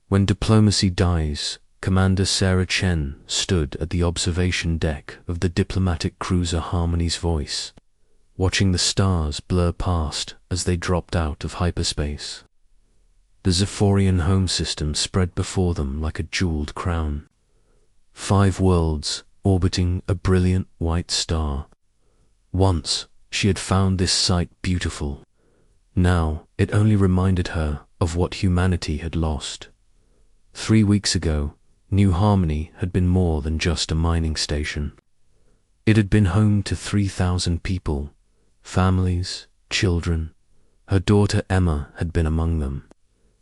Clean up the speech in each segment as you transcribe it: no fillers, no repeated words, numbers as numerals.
When diplomacy dies, Commander Sarah Chen stood at the observation deck of the diplomatic cruiser Harmony's Voice, watching the stars blur past as they dropped out of hyperspace. The Zephyrian home system spread before them like a jeweled crown. 5 worlds orbiting a brilliant white star. Once she had found this sight beautiful. Now it only reminded her of what humanity had lost. 3 weeks ago, New Harmony had been more than just a mining station. It had been home to 3,000 people, families, children. Her daughter Emma had been among them,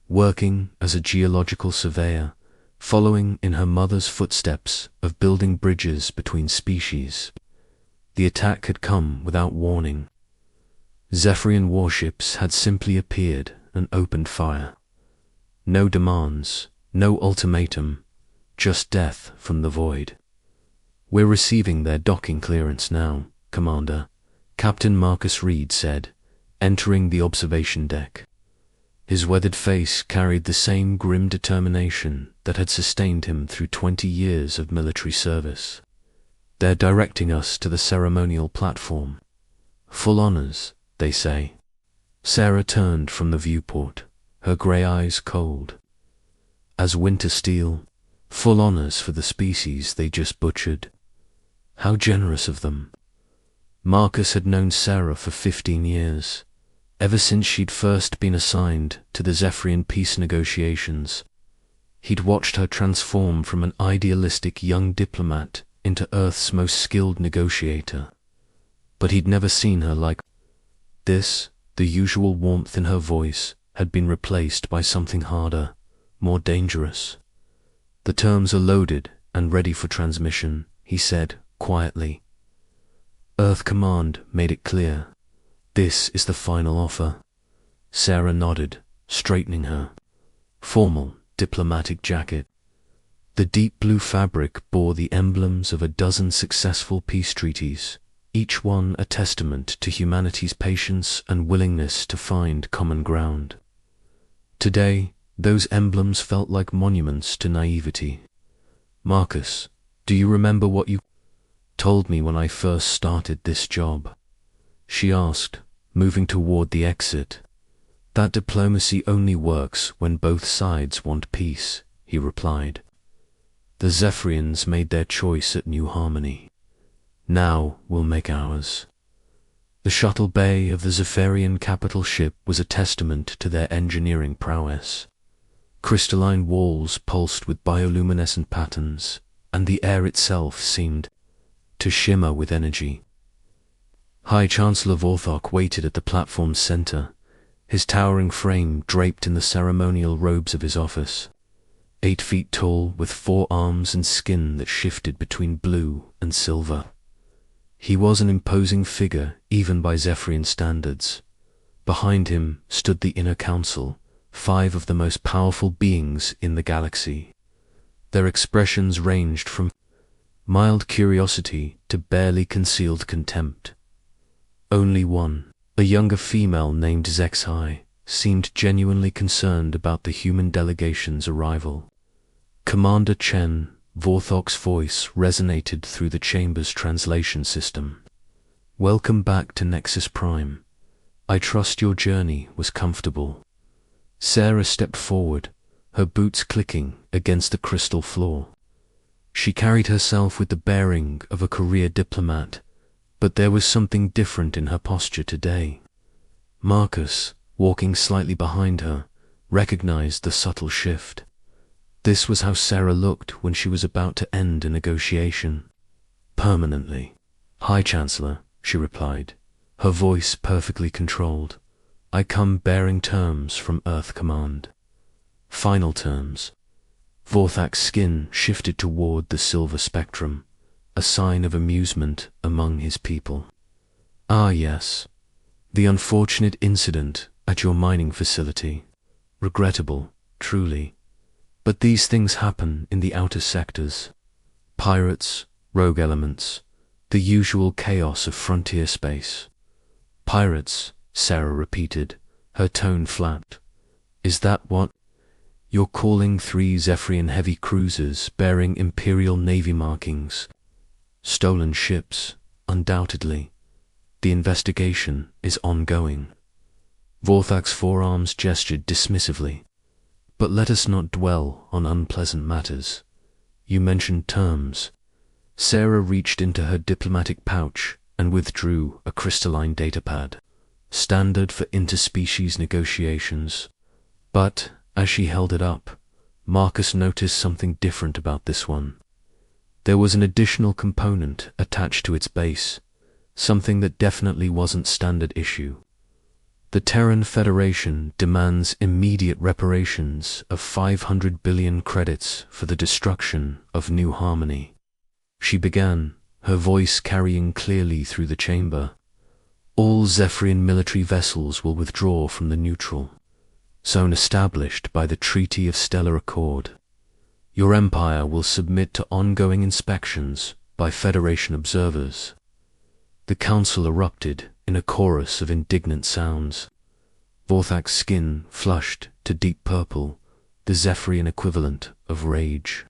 working as a geological surveyor, following in her mother's footsteps of building bridges between species. The attack had come without warning. Zephyrian warships had simply appeared and opened fire. No demands, no ultimatum, just death from the void. "We're receiving their docking clearance now, Commander," Captain Marcus Reed said, entering the observation deck. His weathered face carried the same grim determination that had sustained him through 20 years of military service. "They're directing us to the ceremonial platform. Full honors, they say." Sarah turned from the viewport, her grey eyes cold. As winter steel, full honors for the species they just butchered. How generous of them. Marcus had known Sarah for 15 years, ever since she'd first been assigned to the Zephyrian peace negotiations. He'd watched her transform from an idealistic young diplomat into Earth's most skilled negotiator. But he'd never seen her like this. The usual warmth in her voice had been replaced by something harder, more dangerous. "The terms are loaded and ready for transmission," he said quietly. Earth Command made it clear. "This is the final offer." Sarah nodded, straightening her formal, diplomatic jacket. The deep blue fabric bore the emblems of a dozen successful peace treaties, each one a testament to humanity's patience and willingness to find common ground. Today, those emblems felt like monuments to naivety. "Marcus, do you remember what you told me when I first started this job?" she asked, moving toward the exit. "That diplomacy only works when both sides want peace," he replied. "The Zephyrians made their choice at New Harmony. Now we'll make ours." The shuttle bay of the Zephyrian capital ship was a testament to their engineering prowess. Crystalline walls pulsed with bioluminescent patterns, and the air itself seemed to shimmer with energy. High Chancellor Vorthok waited at the platform's center, his towering frame draped in the ceremonial robes of his office. 8 feet tall, with 4 arms and skin that shifted between blue and silver. He was an imposing figure even by Zephyrian standards. Behind him stood the Inner Council, 5 of the most powerful beings in the galaxy. Their expressions ranged from mild curiosity to barely concealed contempt. Only one, a younger female named Zexai, seemed genuinely concerned about the human delegation's arrival. "Commander Chen," Vorthok's voice resonated through the chamber's translation system. "Welcome back to Nexus Prime. I trust your journey was comfortable." Sarah stepped forward, her boots clicking against the crystal floor. She carried herself with the bearing of a career diplomat, but there was something different in her posture today. Marcus, walking slightly behind her, recognized the subtle shift. This was how Sarah looked when she was about to end a negotiation. "Permanently." "High Chancellor," she replied, her voice perfectly controlled. "I come bearing terms from Earth Command." "Final terms." Vorthak's skin shifted toward the silver spectrum, a sign of amusement among his people. "Ah, yes. The unfortunate incident at your mining facility. Regrettable, truly. But these things happen in the outer sectors. Pirates, rogue elements, the usual chaos of frontier space." "Pirates," Sarah repeated, her tone flat. "Is that what You're calling 3 Zephyrian heavy cruisers bearing Imperial Navy markings. Stolen ships, undoubtedly. The investigation is ongoing. Vorthak's forearms gestured dismissively. But let us not dwell on unpleasant matters. You mentioned terms. Sarah reached into her diplomatic pouch and withdrew a crystalline datapad, standard for interspecies negotiations. But, as she held it up, Marcus noticed something different about this one. There was an additional component attached to its base, something that definitely wasn't standard issue. The Terran Federation demands immediate reparations of 500 billion credits for the destruction of New Harmony. She began, her voice carrying clearly through the chamber. All Zephyrian military vessels will withdraw from the neutral zone established by the Treaty of Stellar Accord. Your empire will submit to ongoing inspections by Federation observers. The council erupted in a chorus of indignant sounds. Vorthak's skin flushed to deep purple, the Zephyrian equivalent of rage.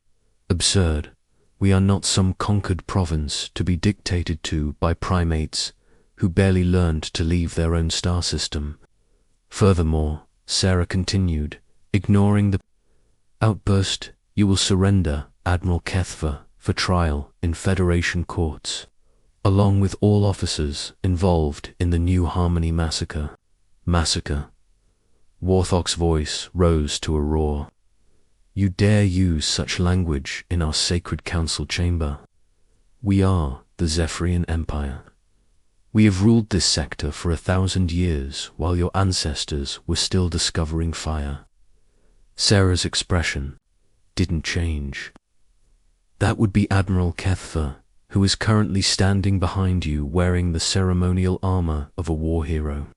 Absurd. We are not some conquered province to be dictated to by primates who barely learned to leave their own star system. Furthermore, Sarah continued, ignoring the outburst, you will surrender Admiral Kethva for trial in Federation courts, along with all officers involved in the New Harmony massacre. Massacre. Vorthak's voice rose to a roar. You dare use such language in our sacred council chamber? We are the Zephyrian Empire. We have ruled this sector for 1,000 years while your ancestors were still discovering fire. Sarah's expression didn't change. That would be Admiral Kethva, who is currently standing behind you wearing the ceremonial armor of a war hero.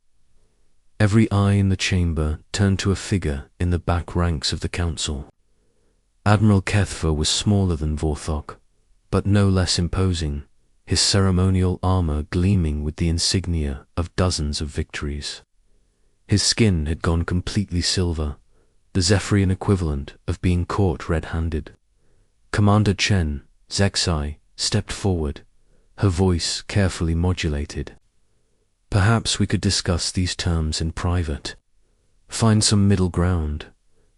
Every eye in the chamber turned to a figure in the back ranks of the council. Admiral Kethva was smaller than Vorthak, but no less imposing, his ceremonial armor gleaming with the insignia of dozens of victories. His skin had gone completely silver, the Zephyrian equivalent of being caught red-handed. Commander Chen, Zexai, stepped forward, her voice carefully modulated. Perhaps we could discuss these terms in private. Find some middle ground.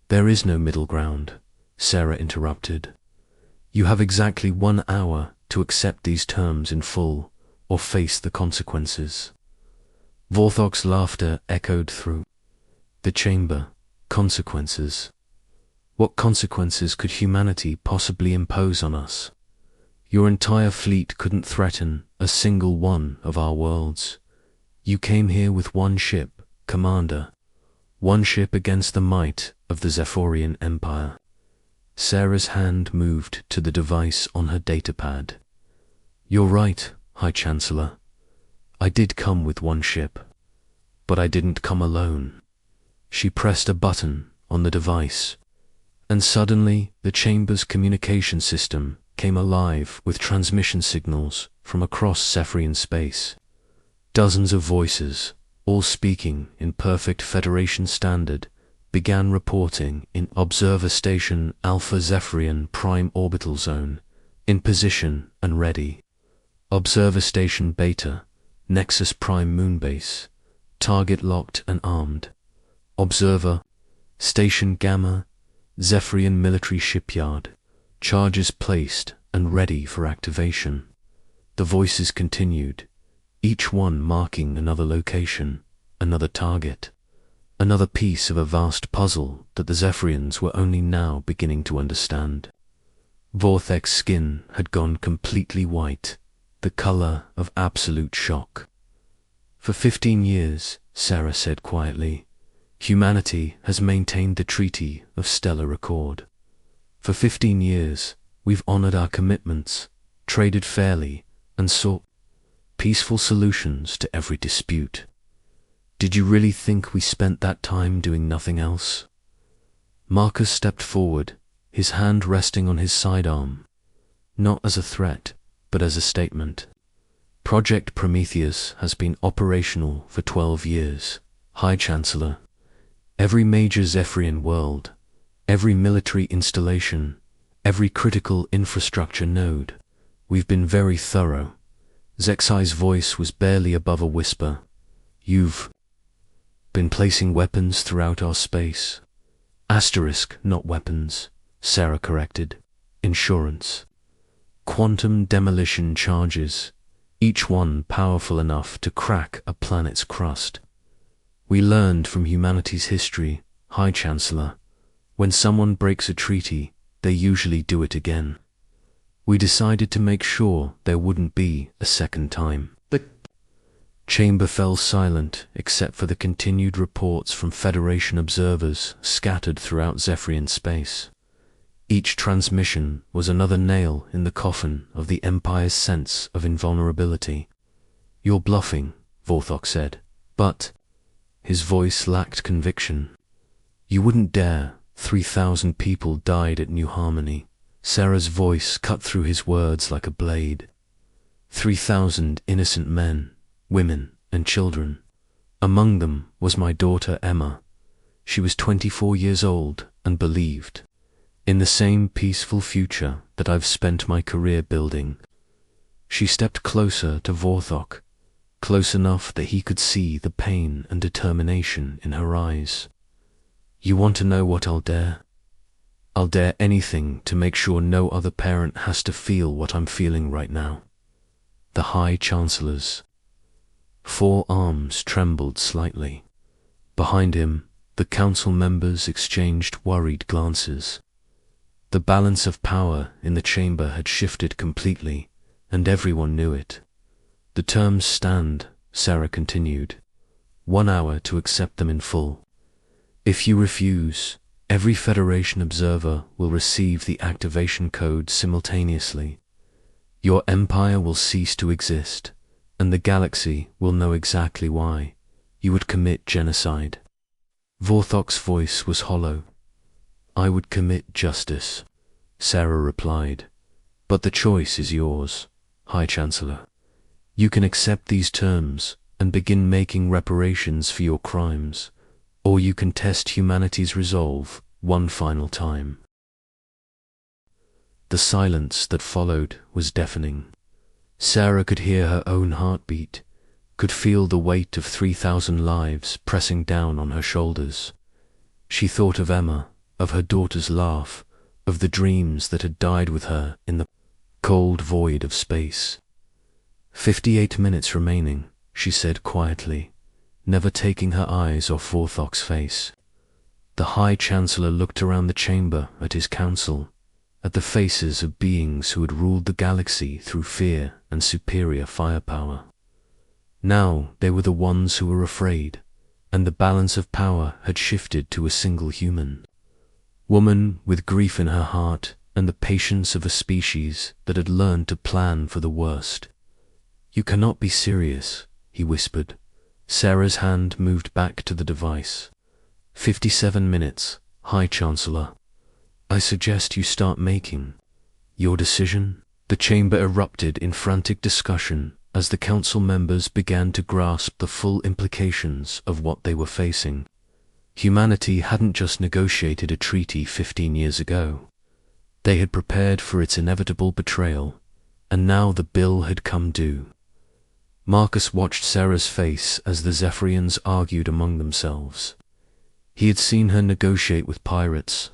There is no middle ground, Sarah interrupted. You have exactly 1 hour to accept these terms in full or face the consequences. Vorthak's laughter echoed through the chamber. Consequences. What consequences could humanity possibly impose on us? Your entire fleet couldn't threaten a single one of our worlds. You came here with 1 ship, Commander. 1 ship against the might of the Zephyrian Empire. Sarah's hand moved to the device on her datapad. You're right, High Chancellor. I did come with 1 ship. But I didn't come alone. She pressed a button on the device, and suddenly the chamber's communication system came alive with transmission signals from across Zephyrian space. Dozens of voices, all speaking in perfect Federation standard, began reporting in Observer Station Alpha Zephyrian Prime Orbital Zone, in position and ready. Observer Station Beta, Nexus Prime Moonbase, target locked and armed. Observer, Station Gamma, Zephyrian Military Shipyard, charges placed and ready for activation. The voices continued, each one marking another location, another target, another piece of a vast puzzle that the Zephyrians were only now beginning to understand. Vorthak's skin had gone completely white, the color of absolute shock. For 15 years, Sarah said quietly, humanity has maintained the Treaty of Stellar Accord. For 15 years, we've honored our commitments, traded fairly, and sought peaceful solutions to every dispute. Did you really think we spent that time doing nothing else? Marcus stepped forward, his hand resting on his sidearm, not as a threat, but as a statement. Project Prometheus has been operational for 12 years, High Chancellor. Every major Zephyrian world, Every military installation, every critical infrastructure node. We've been very thorough. Zexai's voice was barely above a whisper. You've been placing weapons throughout our space. Asterisk, not weapons, Sarah corrected. Insurance. Quantum demolition charges, each one powerful enough to crack a planet's crust. We learned from humanity's history, High Chancellor, when someone breaks a treaty, they usually do it again. We decided to make sure there wouldn't be a second time. The chamber fell silent except for the continued reports from Federation observers scattered throughout Zephyrian space. Each transmission was another nail in the coffin of the Empire's sense of invulnerability. You're bluffing, Vorthok said, but his voice lacked conviction. You wouldn't dare. 3,000 people died at New Harmony. Sarah's voice cut through his words like a blade. 3,000 innocent men, women, and children. Among them was my daughter Emma. She was 24 years old and believed in the same peaceful future that I've spent my career building. She stepped closer to Vorthok, close enough that he could see the pain and determination in her eyes. You want to know what I'll dare? I'll dare anything to make sure no other parent has to feel what I'm feeling right now. The High Chancellor's forearms trembled slightly. Behind him, the council members exchanged worried glances. The balance of power in the chamber had shifted completely, and everyone knew it. The terms stand, Sarah continued. 1 hour to accept them in full. If you refuse, every Federation observer will receive the activation code simultaneously. Your empire will cease to exist, and the galaxy will know exactly why. You would commit genocide. Vorthok's voice was hollow. I would commit justice, Sarah replied. But the choice is yours, High Chancellor. You can accept these terms and begin making reparations for your crimes, or you can test humanity's resolve one final time. The silence that followed was deafening. Sarah could hear her own heartbeat, could feel the weight of 3,000 lives pressing down on her shoulders. She thought of Emma, of her daughter's laugh, of the dreams that had died with her in the cold void of space. 58 minutes remaining, she said quietly, never taking her eyes off Vorthok's face. The High Chancellor looked around the chamber at his council, at the faces of beings who had ruled the galaxy through fear and superior firepower. Now they were the ones who were afraid, and the balance of power had shifted to a single human. Woman with grief in her heart and the patience of a species that had learned to plan for the worst. You cannot be serious, he whispered. Sarah's hand moved back to the device. 57 minutes, High Chancellor. I suggest you start making your decision. The chamber erupted in frantic discussion as the council members began to grasp the full implications of what they were facing. Humanity hadn't just negotiated a treaty 15 years ago. They had prepared for its inevitable betrayal, and now the bill had come due. Marcus watched Sarah's face as the Zephyrians argued among themselves. He had seen her negotiate with pirates,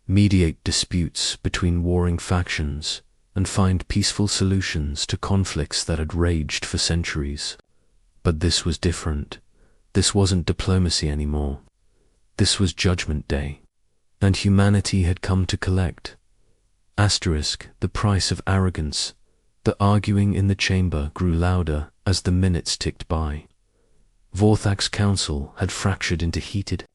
mediate disputes between warring factions, and find peaceful solutions to conflicts that had raged for centuries. But this was different. This wasn't diplomacy anymore. This was Judgment Day, and humanity had come to collect. Asterisk, the price of arrogance. The arguing in the chamber grew louder as the minutes ticked by. Vorthok's council had fractured into heated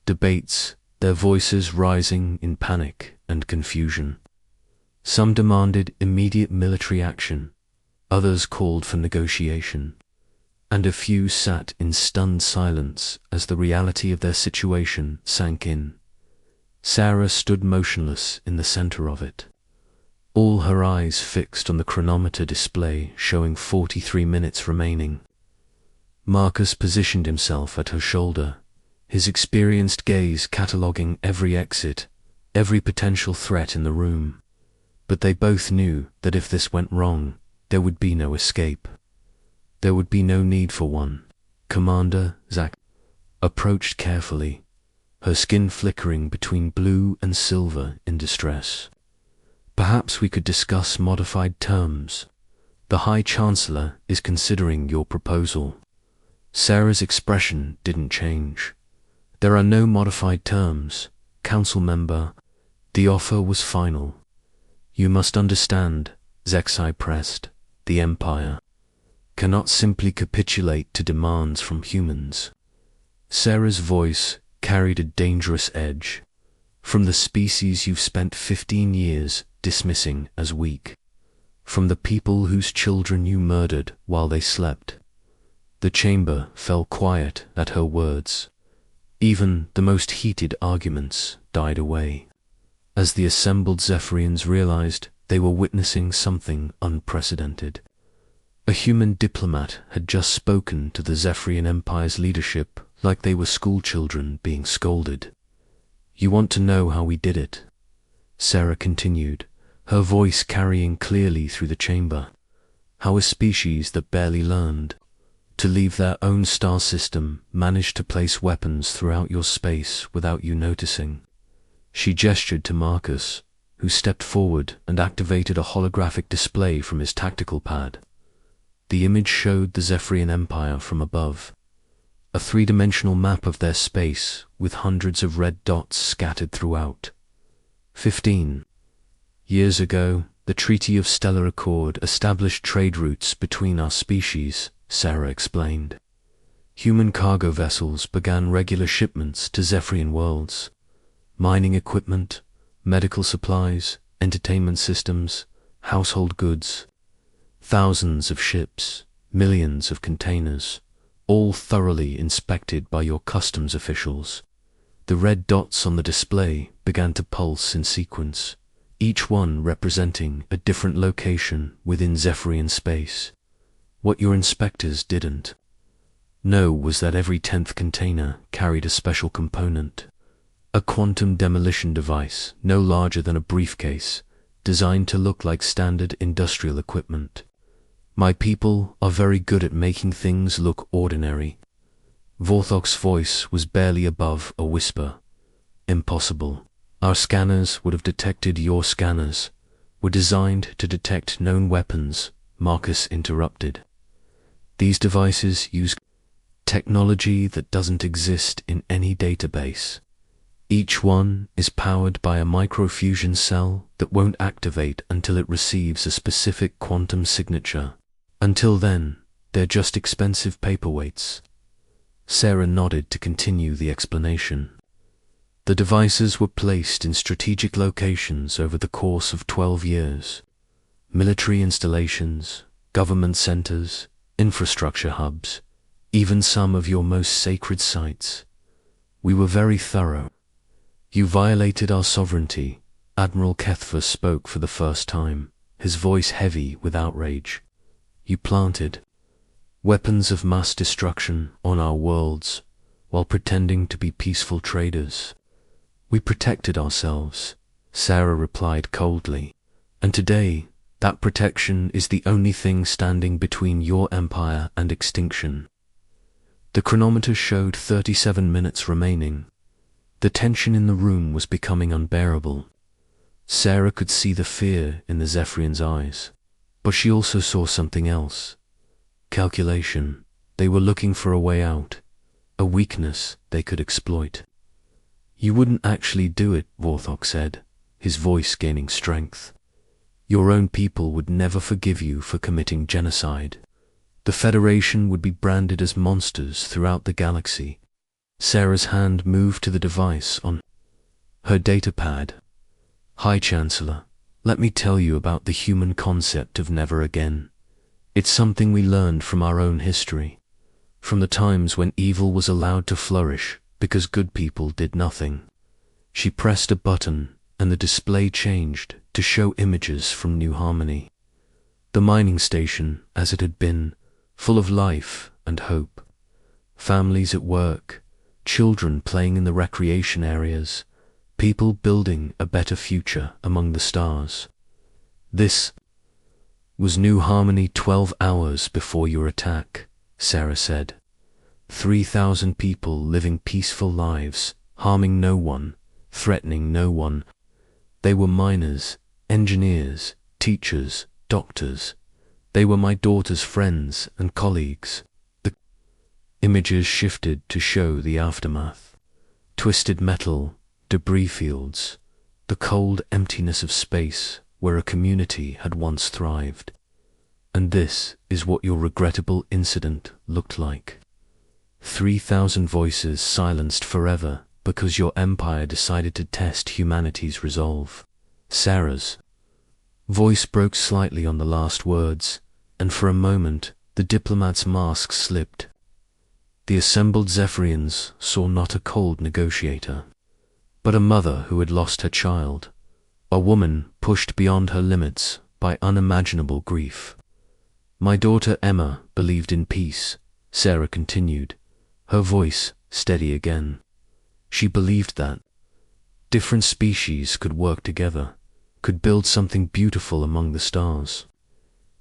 debates, their voices rising in panic and confusion. Some demanded immediate military action, others called for negotiation, and a few sat in stunned silence as the reality of their situation sank in. Sarah stood motionless in the center of it, all her eyes fixed on the chronometer display showing 43 minutes remaining. Marcus positioned himself at her shoulder, his experienced gaze cataloguing every exit, every potential threat in the room. But they both knew that if this went wrong, there would be no escape. There would be no need for one. Commander Zack approached carefully, her skin flickering between blue and silver in distress. Perhaps we could discuss modified terms. The High Chancellor is considering your proposal. Sarah's expression didn't change. There are no modified terms, Council Member. The offer was final. You must understand, Zexai pressed, the Empire cannot simply capitulate to demands from humans. Sarah's voice carried a dangerous edge. From the species you've spent 15 years dismissing as weak. From the people whose children you murdered while they slept. The chamber fell quiet at her words. Even the most heated arguments died away, as the assembled Zephyrians realized they were witnessing something unprecedented. A human diplomat had just spoken to the Zephyrian Empire's leadership like they were schoolchildren being scolded. You want to know how we did it? Sarah continued, her voice carrying clearly through the chamber. How a species that barely learned to leave their own star system managed to place weapons throughout your space without you noticing. She gestured to Marcus, who stepped forward and activated a holographic display from his tactical pad. The image showed the Zephyrian Empire from above, a three-dimensional map of their space with hundreds of red dots scattered throughout. 15 years ago, the Treaty of Stellar Accord established trade routes between our species, Sarah explained. Human cargo vessels began regular shipments to Zephyrian worlds. Mining equipment, medical supplies, entertainment systems, household goods. Thousands of ships, millions of containers, all thoroughly inspected by your customs officials. The red dots on the display began to pulse in sequence, each one representing a different location within Zephyrian space. What your inspectors didn't know was that every 10th container carried a special component, a quantum demolition device no larger than a briefcase, designed to look like standard industrial equipment. My people are very good at making things look ordinary. Vorthok's voice was barely above a whisper. Impossible. Our scanners would have detected your scanners, were designed to detect known weapons, Marcus interrupted. These devices use technology that doesn't exist in any database. Each one is powered by a microfusion cell that won't activate until it receives a specific quantum signature. Until then, they're just expensive paperweights. Sarah nodded to continue the explanation. The devices were placed in strategic locations over the course of 12 years. Military installations, government centers, infrastructure hubs, even some of your most sacred sites. We were very thorough. You violated our sovereignty, Admiral Kethver spoke for the first time, his voice heavy with outrage. You planted weapons of mass destruction on our worlds while pretending to be peaceful traders. We protected ourselves, Sarah replied coldly, and today that protection is the only thing standing between your empire and extinction. The chronometer showed 37 minutes remaining. The tension in the room was becoming unbearable. Sarah could see the fear in the Zephyrians' eyes, but she also saw something else. Calculation. They were looking for a way out, a weakness they could exploit. You wouldn't actually do it, Vorthok said, his voice gaining strength. Your own people would never forgive you for committing genocide. The Federation would be branded as monsters throughout the galaxy. Sarah's hand moved to the device on her datapad. High Chancellor, let me tell you about the human concept of never again. It's something we learned from our own history, from the times when evil was allowed to flourish because good people did nothing. She pressed a button and the display changed to show images from New Harmony. The mining station, as it had been, full of life and hope. Families at work, children playing in the recreation areas, people building a better future among the stars. This was New Harmony 12 hours before your attack, Sarah said. 3,000 people living peaceful lives, harming no one, threatening no one. They were miners, engineers, teachers, doctors. They were my daughter's friends and colleagues. The images shifted to show the aftermath. Twisted metal, debris fields, the cold emptiness of space where a community had once thrived. And this is what your regrettable incident looked like. 3,000 voices silenced forever because your empire decided to test humanity's resolve. Sarah's voice broke slightly on the last words, and for a moment the diplomat's mask slipped. The assembled Zephyrians saw not a cold negotiator, but a mother who had lost her child, a woman pushed beyond her limits by unimaginable grief. My daughter Emma believed in peace, Sarah continued, her voice steady again. She believed that different species could work together, could build something beautiful among the stars.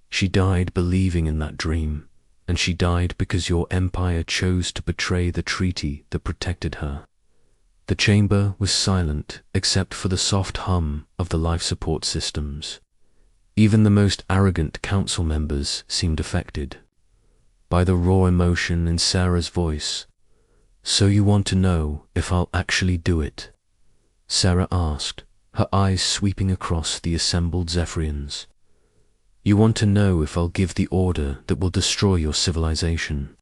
She died believing in that dream, and she died because your empire chose to betray the treaty that protected her. The chamber was silent except for the soft hum of the life support systems. Even the most arrogant council members seemed affected by the raw emotion in Sarah's voice. So you want to know if I'll actually do it? Sarah asked, her eyes sweeping across the assembled Zephyrians. You want to know if I'll give the order that will destroy your civilization?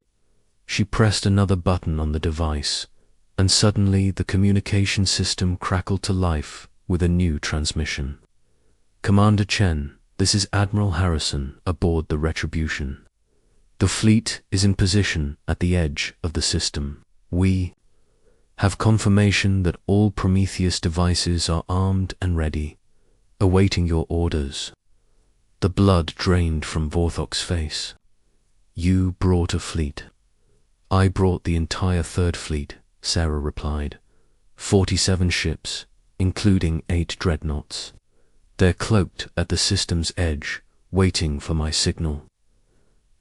She pressed another button on the device, and suddenly the communication system crackled to life with a new transmission. Commander Chen, this is Admiral Harrison aboard the Retribution. The fleet is in position at the edge of the system. We have confirmation that all Prometheus devices are armed and ready, awaiting your orders. The blood drained from Vorthok's face. You brought a fleet. I brought the entire Third Fleet, Sarah replied. 47 ships, including 8 dreadnoughts. They're cloaked at the system's edge, waiting for my signal.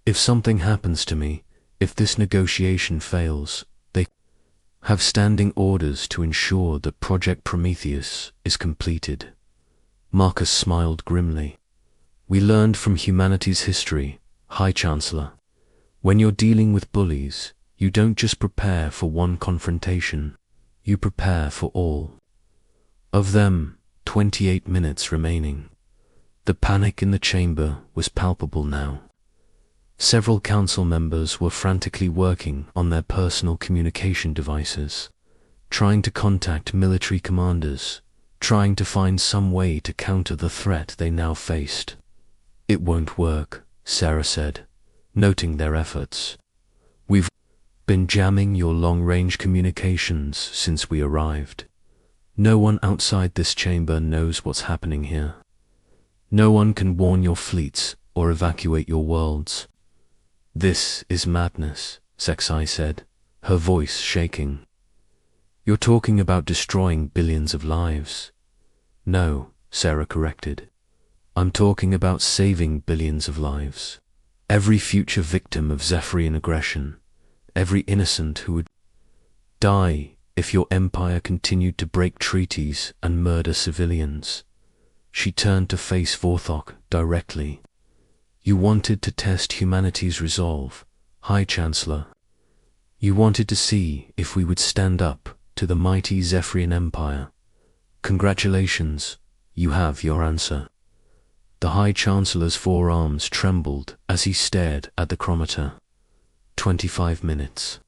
If something happens to me, if this negotiation fails, they have standing orders to ensure that Project Prometheus is completed. Marcus smiled grimly. We learned from humanity's history, High Chancellor. When you're dealing with bullies, you don't just prepare for one confrontation, you prepare for all. Of them, 28 minutes remaining. The panic in the chamber was palpable now. Several council members were frantically working on their personal communication devices, trying to contact military commanders, trying to find some way to counter the threat they now faced. It won't work, Sarah said, noting their efforts. We've been jamming your long-range communications since we arrived. No one outside this chamber knows what's happening here. No one can warn your fleets or evacuate your worlds. This is madness, Sexai said, her voice shaking. You're talking about destroying billions of lives. No, Sarah corrected. I'm talking about saving billions of lives. Every future victim of Zephyrian aggression, every innocent who would die if your empire continued to break treaties and murder civilians. She turned to face Vorthok directly. You wanted to test humanity's resolve, High Chancellor. You wanted to see if we would stand up to the mighty Zephyrian Empire. Congratulations, you have your answer. The High Chancellor's forearms trembled as he stared at the chronometer. 25 minutes.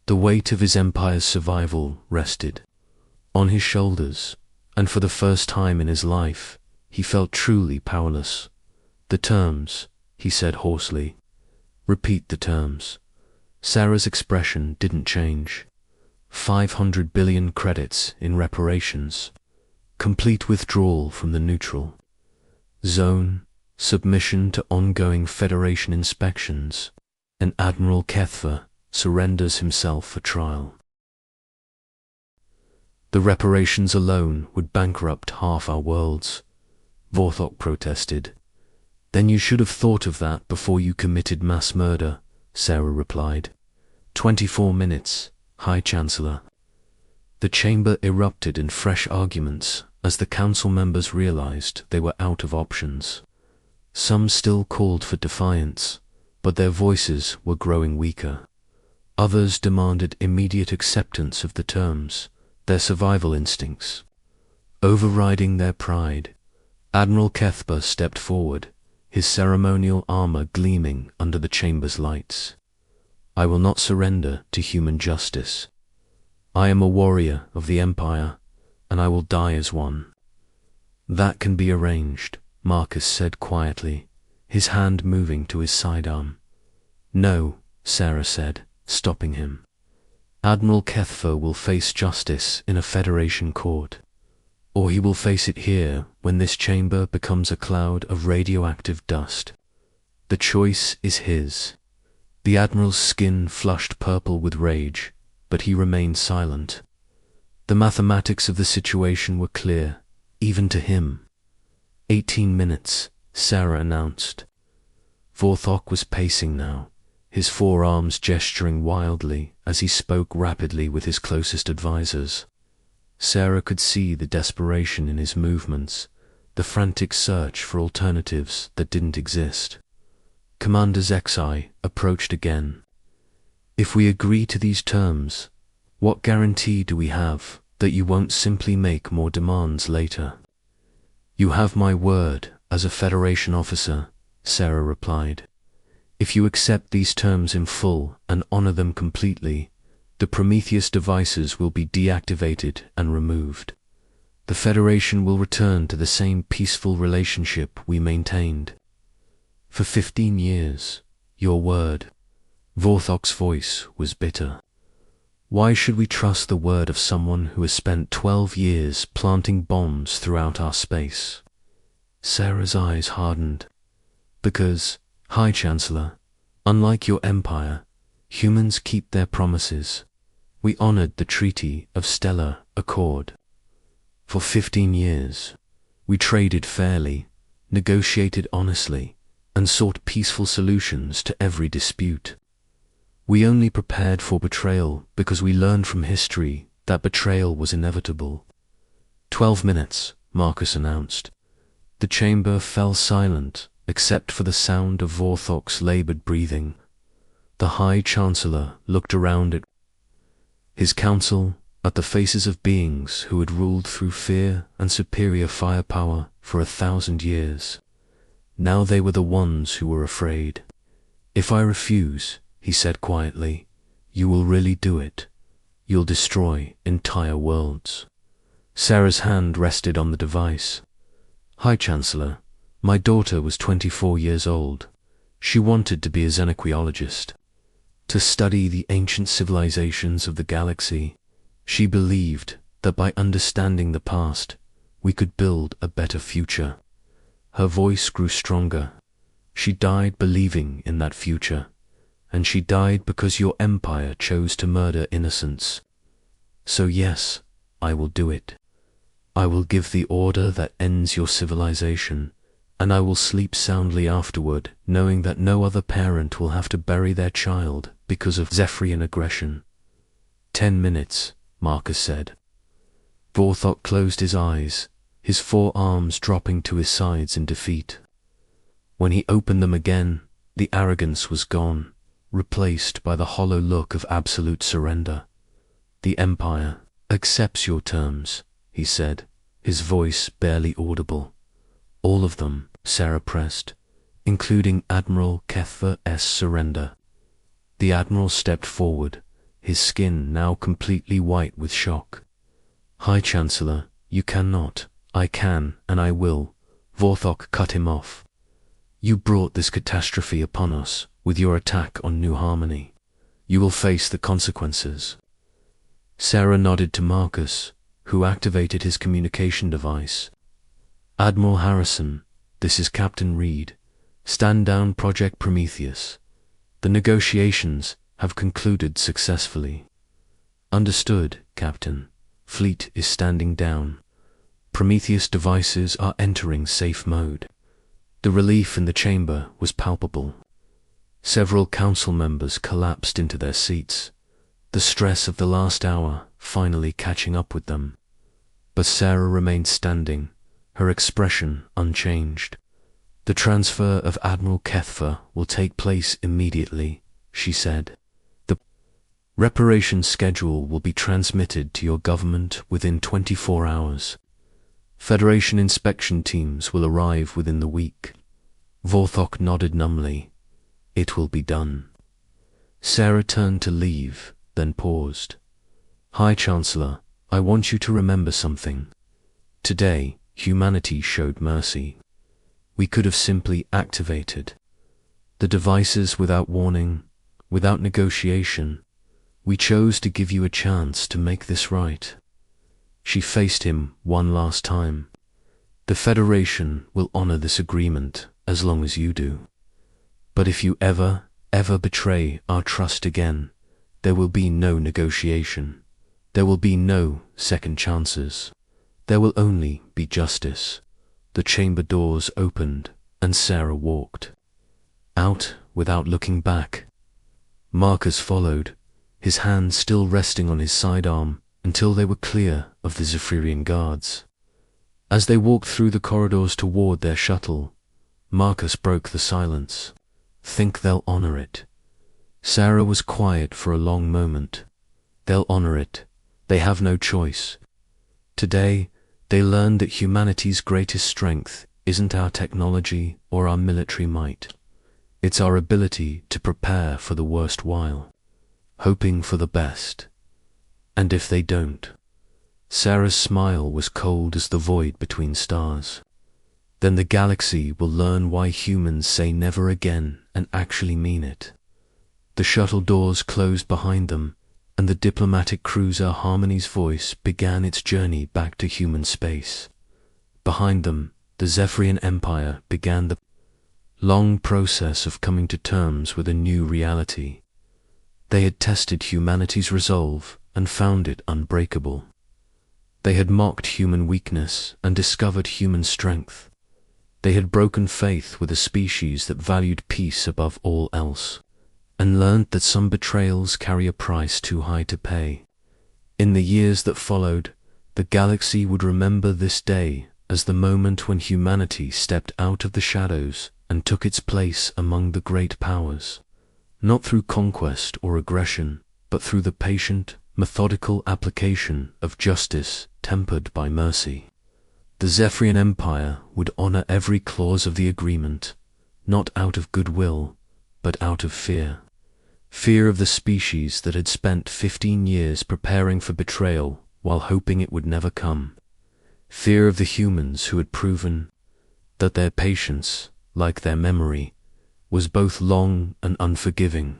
The weight of his empire's survival rested on his shoulders, and for the first time in his life, he felt truly powerless. The terms, he said hoarsely. Repeat the terms. Sarah's expression didn't change. 500 billion credits in reparations. Complete withdrawal from the neutral zone, submission to ongoing Federation inspections, and Admiral Kethver surrenders himself for trial. The reparations alone would bankrupt half our worlds, Vorthok protested. Then you should have thought of that before you committed mass murder, Sarah replied. 24 minutes, High Chancellor. The chamber erupted in fresh arguments as the council members realized they were out of options. Some still called for defiance, but their voices were growing weaker. Others demanded immediate acceptance of the terms, their survival instincts. Overriding their pride, Admiral Kethba stepped forward, his ceremonial armor gleaming under the chamber's lights. I will not surrender to human justice. I am a warrior of the Empire, and I will die as one. That can be arranged, Marcus said quietly, his hand moving to his sidearm. No, Sarah said, stopping him. Admiral Kethfa will face justice in a Federation court, or he will face it here when this chamber becomes a cloud of radioactive dust. The choice is his. The Admiral's skin flushed purple with rage, but he remained silent. The mathematics of the situation were clear, even to him. 18 minutes, Sarah announced. Vorthok was pacing now, his forearms gesturing wildly as he spoke rapidly with his closest advisors. Sarah could see the desperation in his movements, the frantic search for alternatives that didn't exist. Commander Zexai approached again. If we agree to these terms, what guarantee do we have that you won't simply make more demands later? You have my word as a Federation officer, Sarah replied. If you accept these terms in full and honor them completely, the Prometheus devices will be deactivated and removed. The Federation will return to the same peaceful relationship we maintained. For 15 years, your word. Vorthok's voice was bitter. Why should we trust the word of someone who has spent 12 years planting bombs throughout our space? Sarah's eyes hardened. Because, High Chancellor, unlike your empire, humans keep their promises. We honored the Treaty of Stellar Accord. For 15 years, we traded fairly, negotiated honestly, and sought peaceful solutions to every dispute. We only prepared for betrayal because we learned from history that betrayal was inevitable. 12 minutes, Marcus announced. The chamber fell silent except for the sound of Vorthok's labored breathing. The High Chancellor looked around at his council, at the faces of beings who had ruled through fear and superior firepower for 1,000 years. Now they were the ones who were afraid. If I refuse, he said quietly, you will really do it. You'll destroy entire worlds. Sarah's hand rested on the device. High Chancellor, my daughter was 24 years old. She wanted to be a xenoquiologist, to study the ancient civilizations of the galaxy. She believed that by understanding the past, we could build a better future. Her voice grew stronger. She died believing in that future, and she died because your empire chose to murder innocents. So yes, I will do it. I will give the order that ends your civilization, and I will sleep soundly afterward, knowing that no other parent will have to bury their child because of Zephyrian aggression. 10 minutes, Marcus said. Vorthok closed his eyes, his forearms dropping to his sides in defeat. When he opened them again, the arrogance was gone, replaced by the hollow look of absolute surrender. The Empire accepts your terms, he said, his voice barely audible. All of them, Sarah pressed, including Admiral Kethfa's surrender. The Admiral stepped forward, his skin now completely white with shock. High Chancellor, you cannot. I can, and I will. Vorthok cut him off. You brought this catastrophe upon us with your attack on New Harmony. You will face the consequences. Sarah nodded to Marcus, who activated his communication device. Admiral Harrison, this is Captain Reed. Stand down, Project Prometheus. The negotiations have concluded successfully. Understood, Captain. fleet is standing down. Prometheus devices are entering safe mode. The relief in the chamber was palpable. Several council members collapsed into their seats, the stress of the last hour finally catching up with them. But Sarah remained standing, her expression unchanged. "The transfer of Admiral Kethfer will take place immediately," she said. "The reparation schedule will be transmitted to your government within 24 hours. Federation inspection teams will arrive within the week." Vorthok nodded numbly. "It will be done." Sarah turned to leave, then paused. "High Chancellor, I want you to remember something. Today, humanity showed mercy. We could have simply activated the devices without warning, without negotiation. We chose to give you a chance to make this right." She faced him one last time. "The Federation will honor this agreement as long as you do. But if you ever betray our trust again, there will be no negotiation. There will be no second chances. There will only be justice." The chamber doors opened, and Sarah walked out without looking back. Marcus followed, his hand still resting on his sidearm, until they were clear of the Zephyrian guards. As they walked through the corridors toward their shuttle, Marcus broke the silence. "Think they'll honor it?" Sarah was quiet for a long moment. "They'll honor it. They have no choice. Today, they learned that humanity's greatest strength isn't our technology or our military might. It's our ability to prepare for the worst while, hoping for the best. And if they don't..." Sarah's smile was cold as the void between stars. "Then the galaxy will learn why humans say never again and actually mean it." The shuttle doors closed behind them, and the diplomatic cruiser Harmony's voice began its journey back to human space. Behind them, the Zephyrian Empire began the long process of coming to terms with a new reality. They had tested humanity's resolve and found it unbreakable. They had mocked human weakness and discovered human strength. They had broken faith with a species that valued peace above all else, and learned that some betrayals carry a price too high to pay. In the years that followed, the galaxy would remember this day as the moment when humanity stepped out of the shadows and took its place among the great powers, not through conquest or aggression, but through the patient, methodical application of justice tempered by mercy. The Zephyrian Empire would honor every clause of the agreement, not out of goodwill, but out of fear. Fear of the species that had spent 15 years preparing for betrayal while hoping it would never come. Fear of the humans who had proven that their patience, like their memory, was both long and unforgiving.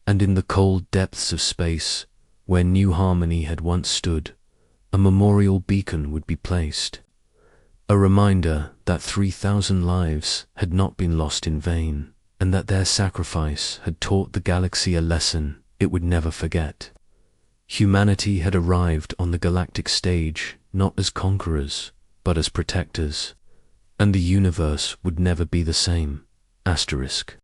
And in the cold depths of space, where New Harmony had once stood, a memorial beacon would be placed. A reminder that 3,000 lives had not been lost in vain, and that their sacrifice had taught the galaxy a lesson it would never forget. Humanity had arrived on the galactic stage not as conquerors, but as protectors, and the universe would never be the same. Asterisk.